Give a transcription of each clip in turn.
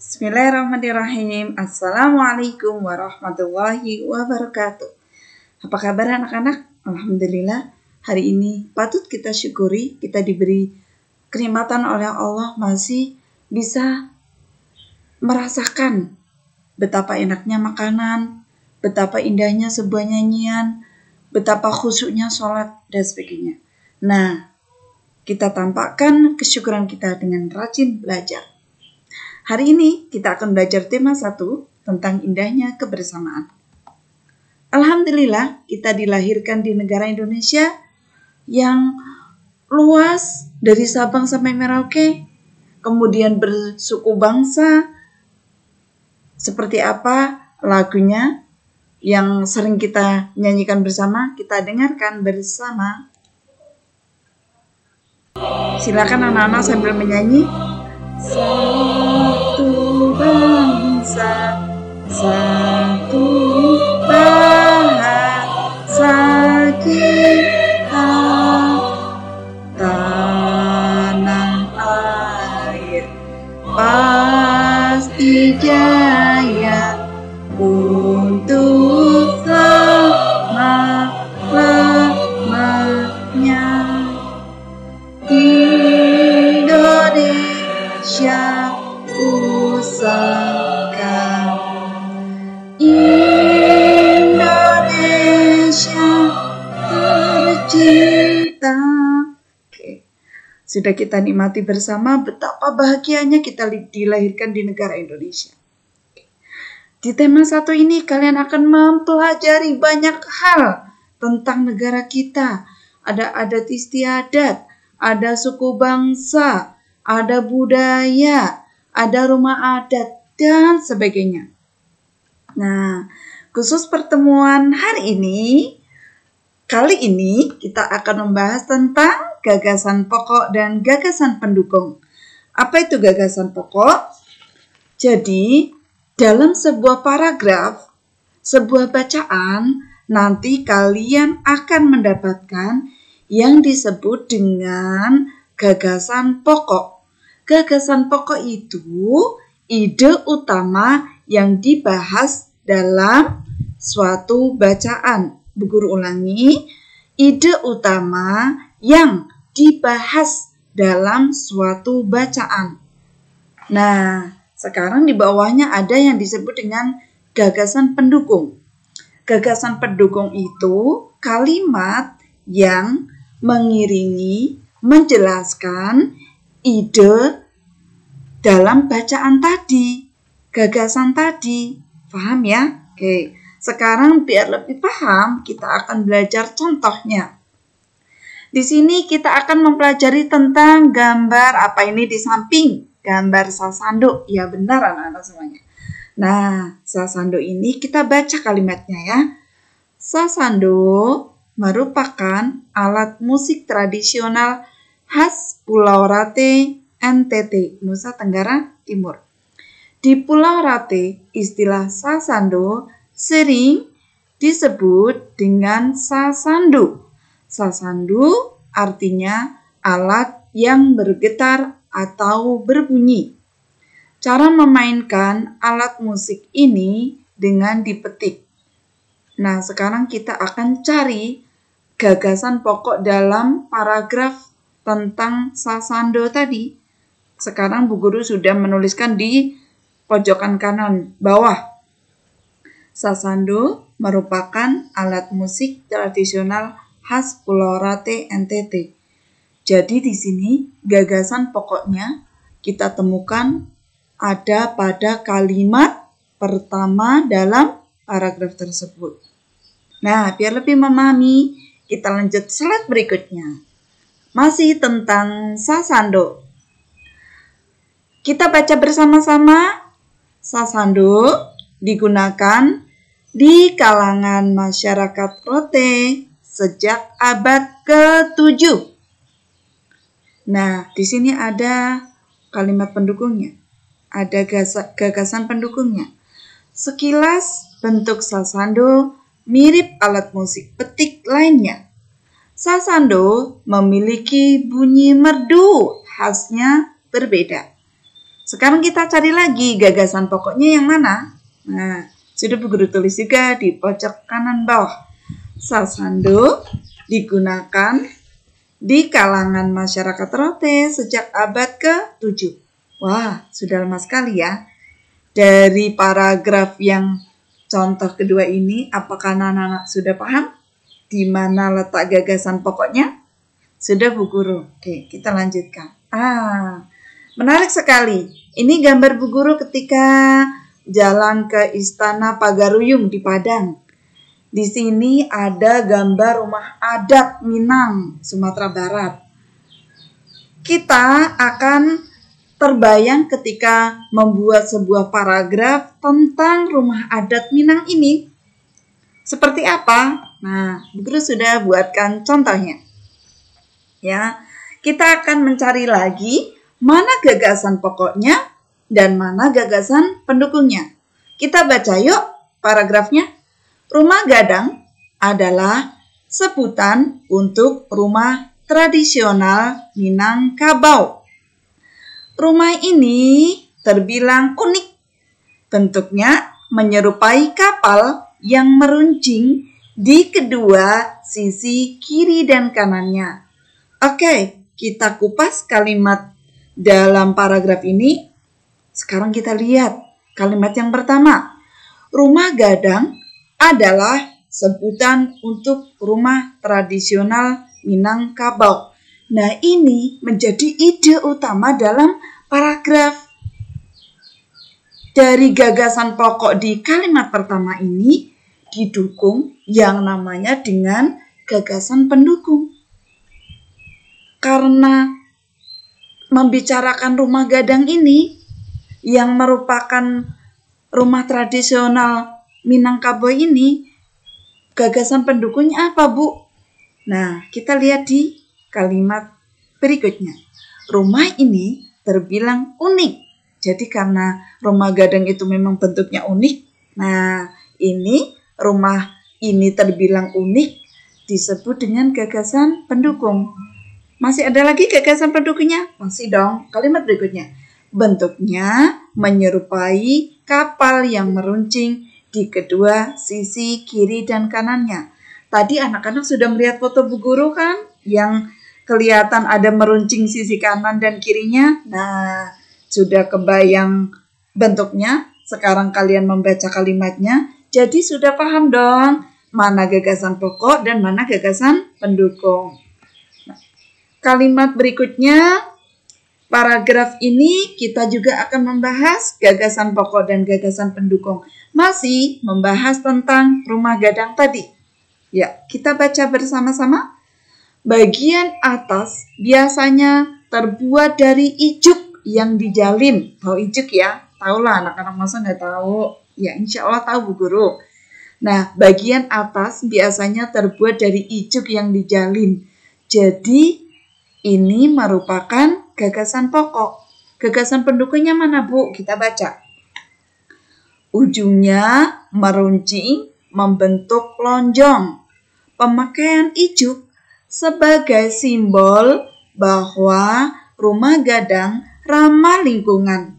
Bismillahirrahmanirrahim. Assalamualaikum warahmatullahi wabarakatuh. Apa kabar anak-anak? Alhamdulillah, hari ini patut kita syukuri, kita diberi kenikmatan oleh Allah masih bisa merasakan betapa enaknya makanan, betapa indahnya sebuah nyanyian, betapa khusyuknya sholat, dan sebagainya. Nah, kita tampakkan kesyukuran kita dengan rajin belajar. Hari ini kita akan belajar tema 1 tentang indahnya kebersamaan. Alhamdulillah, kita dilahirkan di negara Indonesia yang luas dari Sabang sampai Merauke, kemudian bersuku bangsa. Seperti apa lagunya yang sering kita nyanyikan bersama, kita dengarkan bersama. Silakan anak-anak sambil menyanyi. Satu bangsa, satu bahasa kita, tanah air pasti jaya untuk selama-lamanya. Indonesia pusaka, Indonesia tercinta. Oke. Sudah kita nikmati bersama betapa bahagianya kita dilahirkan di negara Indonesia. Di tema 1 ini kalian akan mempelajari banyak hal tentang negara kita. Ada adat istiadat, ada suku bangsa, ada budaya, ada rumah adat, dan sebagainya. Nah, khusus pertemuan hari ini, kali ini kita akan membahas tentang gagasan pokok dan gagasan pendukung. Apa itu gagasan pokok? Jadi, dalam sebuah paragraf, sebuah bacaan, nanti kalian akan mendapatkan yang disebut dengan gagasan pokok. Gagasan pokok itu ide utama yang dibahas dalam suatu bacaan. Bu Guru ulangi, ide utama yang dibahas dalam suatu bacaan. Nah, sekarang di bawahnya ada yang disebut dengan gagasan pendukung. Gagasan pendukung itu kalimat yang mengiringi, menjelaskan ide dalam bacaan tadi, gagasan tadi. Paham ya? Oke, sekarang biar lebih paham, kita akan belajar contohnya. Di sini kita akan mempelajari tentang gambar apa ini di samping gambar sasando. Ya benar anak-anak semuanya. Nah, sasando ini kita baca kalimatnya ya. Sasando merupakan alat musik tradisional khas Pulau Rate, NTT, Nusa Tenggara Timur. Di Pulau Rate, istilah sasando sering disebut dengan sasando. Sasando artinya alat yang bergetar atau berbunyi. Cara memainkan alat musik ini dengan dipetik. Nah, sekarang kita akan cari gagasan pokok dalam paragraf tentang sasando tadi. Sekarang Bu Guru sudah menuliskan di pojokan kanan bawah. Sasando merupakan alat musik tradisional khas Pulau Rate, NTT. Jadi di sini gagasan pokoknya kita temukan ada pada kalimat pertama dalam paragraf tersebut. Nah, biar lebih memahami, kita lanjut slide berikutnya. Masih tentang sasando. Kita baca bersama-sama. Sasando digunakan di kalangan masyarakat Rote sejak abad ke-7. Nah, di sini ada kalimat pendukungnya. Ada gagasan pendukungnya. Sekilas bentuk sasando mirip alat musik petik lainnya. Sasando memiliki bunyi merdu khasnya berbeda. Sekarang kita cari lagi gagasan pokoknya yang mana? Nah, sudah Bu Guru tulis juga di pojok kanan bawah. Sasando digunakan di kalangan masyarakat Rote sejak abad ke-7. Wah, sudah lama sekali ya. Dari paragraf yang contoh kedua ini, apakah anak-anak sudah paham di mana letak gagasan pokoknya? Sudah Bu Guru. Oke, kita lanjutkan. Menarik sekali. Ini gambar Bu Guru ketika jalan ke Istana Pagaruyung di Padang. Di sini ada gambar rumah adat Minang, Sumatera Barat. Kita akan terbayang ketika membuat sebuah paragraf tentang rumah adat Minang ini. Seperti apa? Nah, Bu Guru sudah buatkan contohnya. Ya, kita akan mencari lagi mana gagasan pokoknya dan mana gagasan pendukungnya. Kita baca yuk paragrafnya. Rumah gadang adalah sebutan untuk rumah tradisional Minangkabau. Rumah ini terbilang unik. Bentuknya menyerupai kapal yang meruncing di kedua sisi kiri dan kanannya. Oke, kita kupas kalimat dalam paragraf ini. Sekarang kita lihat kalimat yang pertama. Rumah gadang adalah sebutan untuk rumah tradisional Minangkabau. Nah, ini menjadi ide utama dalam paragraf. Dari gagasan pokok di kalimat pertama ini didukung yang namanya dengan gagasan pendukung. Karena membicarakan rumah gadang ini yang merupakan rumah tradisional Minangkabau ini, gagasan pendukungnya apa, Bu? Nah, kita lihat di kalimat berikutnya. Rumah ini terbilang unik. Jadi karena rumah gadang itu memang bentuknya unik. Nah, ini rumah ini terbilang unik disebut dengan gagasan pendukung. Masih ada lagi gagasan pendukungnya? Masih dong. Kalimat berikutnya. Bentuknya menyerupai kapal yang meruncing di kedua sisi kiri dan kanannya. Tadi anak-anak sudah melihat foto Bu Guru kan? Yang kelihatan ada meruncing sisi kanan dan kirinya. Nah, sudah kebayang bentuknya. Sekarang kalian membaca kalimatnya. Jadi sudah paham dong mana gagasan pokok dan mana gagasan pendukung. Kalimat berikutnya, paragraf ini kita juga akan membahas gagasan pokok dan gagasan pendukung. Masih membahas tentang rumah gadang tadi. Ya, kita baca bersama-sama. Bagian atas biasanya terbuat dari ijuk yang dijalin. Tahu ijuk ya? Tahulah anak-anak, masa nggak tahu? Ya, insya Allah tahu Bu Guru. Nah, bagian atas biasanya terbuat dari ijuk yang dijalin. Jadi, ini merupakan gagasan pokok. Gagasan pendukungnya mana, Bu? Kita baca. Ujungnya meruncing membentuk lonjong. Pemakaian ijuk sebagai simbol bahwa rumah gadang ramah lingkungan.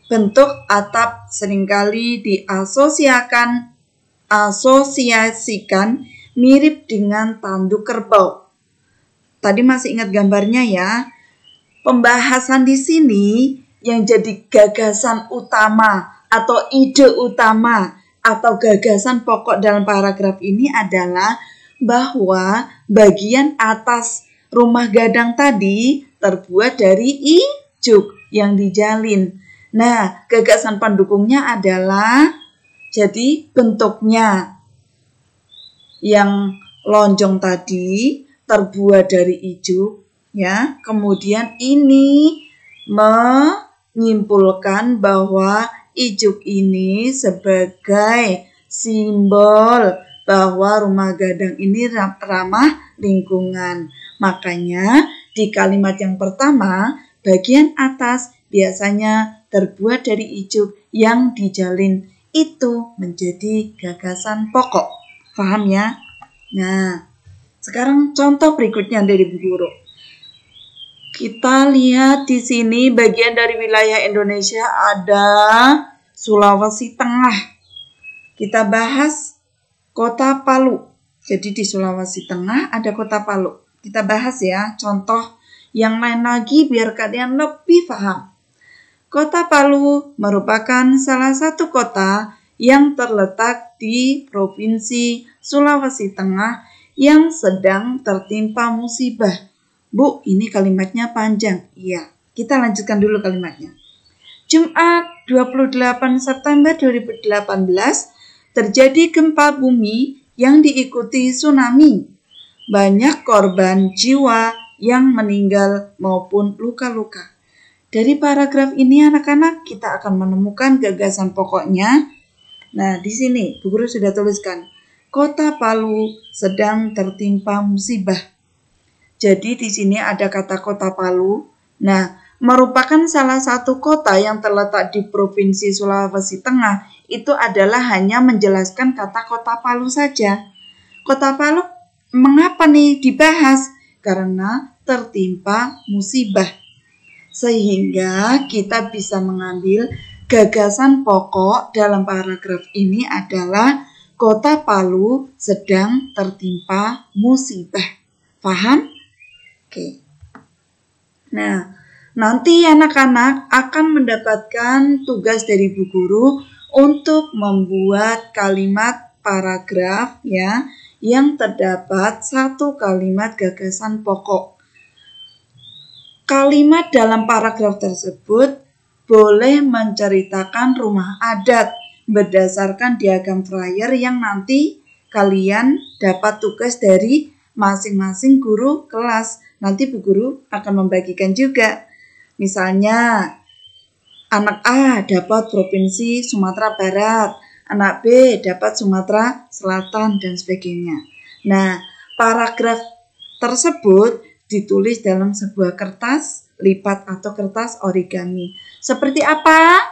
Bentuk atap seringkali diasosiasikan mirip dengan tanduk kerbau. Tadi masih ingat gambarnya ya. Pembahasan di sini yang jadi gagasan utama atau ide utama atau gagasan pokok dalam paragraf ini adalah bahwa bagian atas rumah gadang tadi terbuat dari ijuk yang dijalin. Nah, gagasan pendukungnya adalah jadi bentuknya yang lonjong tadi terbuat dari ijuk, ya. Kemudian ini menyimpulkan bahwa ijuk ini sebagai simbol bahwa rumah gadang ini ramah lingkungan. Makanya di kalimat yang pertama, bagian atas biasanya terbuat dari ijuk yang dijalin. Itu menjadi gagasan pokok. Paham ya? Nah, sekarang contoh berikutnya dari Bu Guru. Kita lihat di sini bagian dari wilayah Indonesia ada Sulawesi Tengah. Kita bahas Kota Palu. Jadi di Sulawesi Tengah ada Kota Palu. Kita bahas ya contoh yang lain lagi biar kalian lebih paham. Kota Palu merupakan salah satu kota yang terletak di Provinsi Sulawesi Tengah yang sedang tertimpa musibah. Bu, ini kalimatnya panjang. Iya, kita lanjutkan dulu kalimatnya. Jumat 28 September 2018 terjadi gempa bumi yang diikuti tsunami. Banyak korban jiwa yang meninggal maupun luka-luka. Dari paragraf ini anak-anak kita akan menemukan gagasan pokoknya. Nah, di sini Bu Guru sudah tuliskan. Kota Palu sedang tertimpa musibah. Jadi di sini ada kata Kota Palu. Nah, merupakan salah satu kota yang terletak di Provinsi Sulawesi Tengah. Itu adalah hanya menjelaskan kata Kota Palu saja. Kota Palu mengapa nih dibahas? Karena tertimpa musibah. Sehingga kita bisa mengambil gagasan pokok dalam paragraf ini adalah Kota Palu sedang tertimpa musibah. Paham? Oke. Nah, nanti anak-anak akan mendapatkan tugas dari Bu Guru untuk membuat kalimat paragraf ya yang terdapat satu kalimat gagasan pokok. Kalimat dalam paragraf tersebut boleh menceritakan rumah adat berdasarkan diagram flyer yang nanti kalian dapat tugas dari masing-masing guru kelas. Nanti Bu Guru akan membagikan juga. Misalnya, anak A dapat Provinsi Sumatera Barat, anak B dapat Sumatera Selatan, dan sebagainya. Nah, paragraf tersebut ditulis dalam sebuah kertas lipat atau kertas origami. Seperti apa?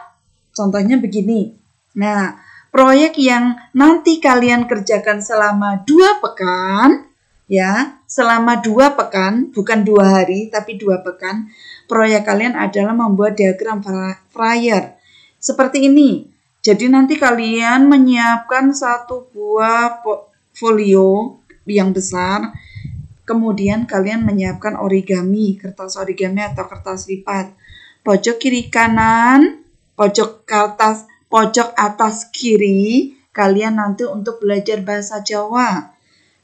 Contohnya begini. Nah, proyek yang nanti kalian kerjakan selama 2 pekan, ya, selama 2 pekan, bukan 2 hari, tapi 2 pekan, proyek kalian adalah membuat diagram flyer. Seperti ini. Jadi nanti kalian menyiapkan satu buah folio yang besar, kemudian kalian menyiapkan origami, kertas origami atau kertas lipat. Pojok kiri kanan, pojok atas kiri, kalian nanti untuk belajar bahasa Jawa.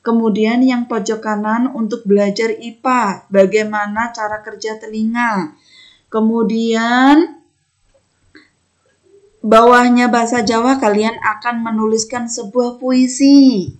Kemudian yang pojok kanan untuk belajar IPA, bagaimana cara kerja telinga. Kemudian bawahnya bahasa Jawa kalian akan menuliskan sebuah puisi.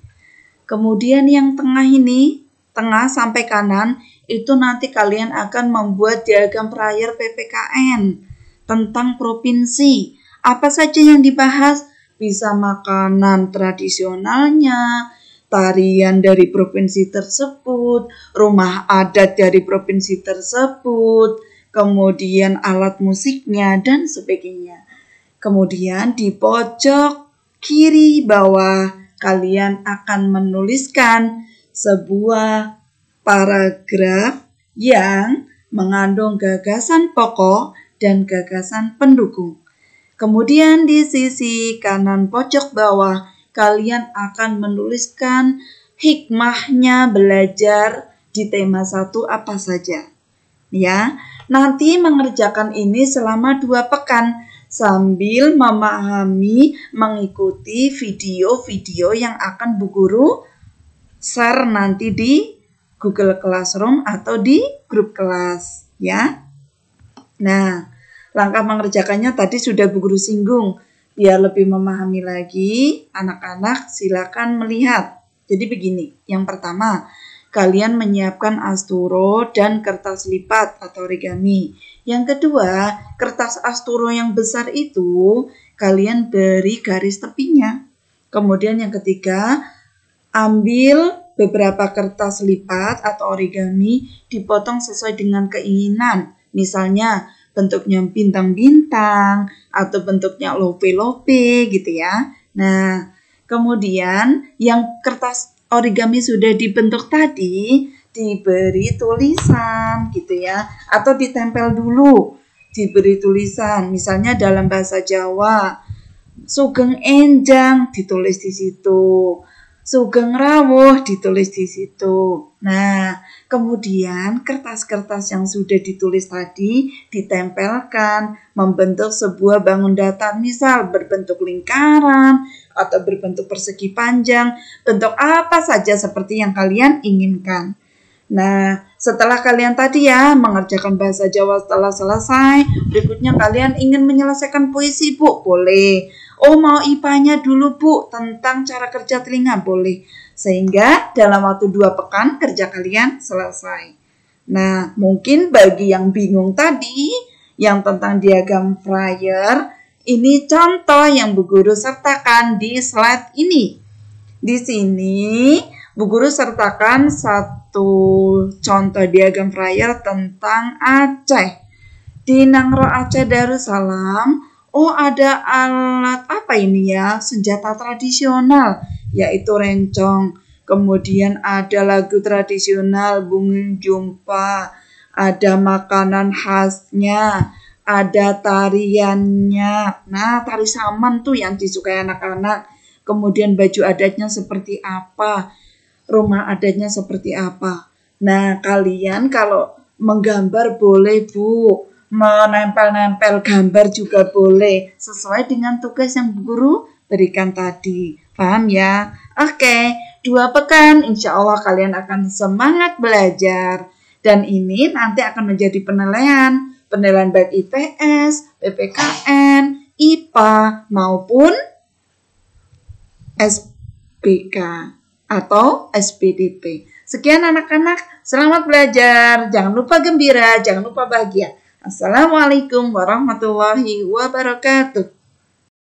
Kemudian yang tengah ini, tengah sampai kanan, itu nanti kalian akan membuat diagram flyer PPKN tentang provinsi. Apa saja yang dibahas? Bisa makanan tradisionalnya, tarian dari provinsi tersebut, rumah adat dari provinsi tersebut, kemudian alat musiknya, dan sebagainya. Kemudian di pojok kiri bawah, kalian akan menuliskan sebuah paragraf yang mengandung gagasan pokok dan gagasan pendukung. Kemudian di sisi kanan pojok bawah, kalian akan menuliskan hikmahnya belajar di tema 1 apa saja. Ya, nanti mengerjakan ini selama 2 pekan sambil memahami, mengikuti video-video yang akan Bu Guru share nanti di Google Classroom atau di grup kelas, ya. Nah, langkah mengerjakannya tadi sudah Bu Guru singgung. Biar lebih memahami lagi, anak-anak silakan melihat. Jadi begini, yang pertama, kalian menyiapkan asturo dan kertas lipat atau origami. Yang kedua, kertas asturo yang besar itu kalian beri garis tepinya. Kemudian yang ketiga, ambil beberapa kertas lipat atau origami, dipotong sesuai dengan keinginan. Misalnya, bentuknya bintang-bintang atau bentuknya lope-lope gitu ya. Nah, kemudian yang kertas origami sudah dibentuk tadi, diberi tulisan gitu ya, atau ditempel dulu, diberi tulisan. Misalnya dalam bahasa Jawa, Sugeng Enjang ditulis di situ, Sugeng Rawuh ditulis di situ. Nah, kemudian kertas-kertas yang sudah ditulis tadi ditempelkan membentuk sebuah bangun datar, misal berbentuk lingkaran atau berbentuk persegi panjang, bentuk apa saja seperti yang kalian inginkan. Nah, setelah kalian tadi ya mengerjakan bahasa Jawa setelah selesai, berikutnya kalian ingin menyelesaikan puisi, Bu? Boleh. Oh, mau IPA-nya dulu, Bu, tentang cara kerja telinga? Boleh. Sehingga dalam waktu 2 pekan kerja kalian selesai. Nah, mungkin bagi yang bingung tadi, yang tentang diagram Fryer, ini contoh yang Bu Guru sertakan di slide ini. Di sini, Bu Guru sertakan satu contoh diagram Fryer tentang Aceh. Di Nangro Aceh Darussalam, oh ada alat apa ini ya? Senjata tradisional, yaitu rencong. Kemudian ada lagu tradisional Bunging Jumpa, ada makanan khasnya, ada tariannya. Nah, tari saman tuh yang disukai anak-anak. Kemudian baju adatnya seperti apa? Rumah adatnya seperti apa? Nah, kalian kalau menggambar boleh, Bu. Menempel-nempel gambar juga boleh. Sesuai dengan tugas yang Bu Guru berikan tadi. Paham ya? Oke, 2 pekan insya Allah kalian akan semangat belajar. Dan ini nanti akan menjadi penilaian baik IPS, PPKN, IPA, maupun SBK atau SPDP. Sekian anak-anak, selamat belajar. Jangan lupa gembira, jangan lupa bahagia. Assalamualaikum warahmatullahi wabarakatuh.